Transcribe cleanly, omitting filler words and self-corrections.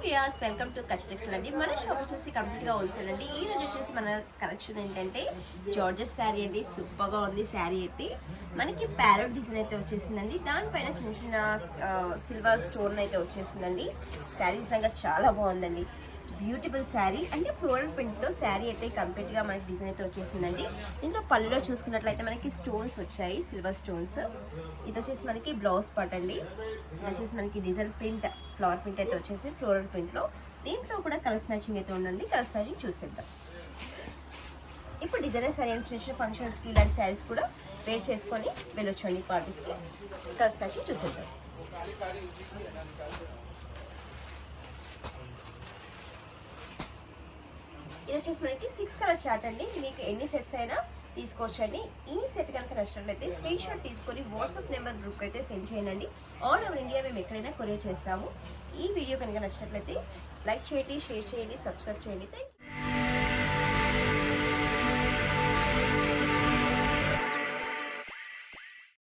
Viewers welcome to Kutch textile అండి. మన shop వచ్చేసి కంప్లీట్గా హోల్సేల్ అండి. ఈ రోజు వచ్చేసి మన కలెక్షన్ ఏంటంటే జార్జెట్ శారీ అండి. సూపర్గా ఉంది శారీ అయితే. మనకి ప్యారెట్ డిజైన్ అయితే వచ్చేసిందండి. దానిపైన చిన్న చిన్న సిల్వర్ స్టోన్ అయితే వచ్చేసిందండి. శారీ నిజంగా చాలా బాగుందండి. బ్యూటిఫుల్ శారీ అంటే ఫ్లోరల్ ప్రింట్తో శారీ అయితే కంప్లీట్గా మనకి డిజైన్ అయితే వచ్చేసిందండి. దీంట్లో పళ్ళులో చూసుకున్నట్లయితే మనకి స్టోన్స్ వచ్చాయి, సిల్వర్ స్టోన్స్. ఇది వచ్చేసి మనకి బ్లౌజ్ పార్ట్ అండి. ఇది వచ్చేసి మనకి డిజైన్ ప్రింట్, ఫ్లవర్ ప్రింట్ అయితే వచ్చేసింది ఫ్లోరల్ ప్రింట్లో. దీంట్లో కూడా కలర్స్ మ్యాచింగ్ అయితే ఉందండి. కలర్స్ మ్యాచింగ్ చూసేద్దాం. ఇప్పుడు డిజైనర్ శారీ అండ్ చిన్న చిన్న ఫంక్షన్స్కి ఇలాంటి శారీస్ కూడా వేర్ చేసుకొని వెళ్ళొచ్చండి పార్టీస్కి. కలర్స్ మ్యాచింగ్ చూసేద్దాం. ఇది వచ్చేసి మనకి 6 కలర్ చార్ట్ అండి. మీకు ఎన్ని సెట్స్ అయినా తీసుకోవచ్చండి. ఈ సెట్ కనుక నచ్చినట్లయితే స్క్రీన్ షాట్ తీసుకొని వాట్సాప్ నెంబర్ గ్రూప్ అయితే సెండ్ చేయండి. ఆల్ ఓవర్ ఇండియా మేము ఎక్కడైనా కొరియర్ చేస్తాము. ఈ వీడియో కనుక నచ్చినట్లయితే లైక్ చేయండి, షేర్ చేయండి, సబ్స్క్రైబ్ చేయండి. Thank you.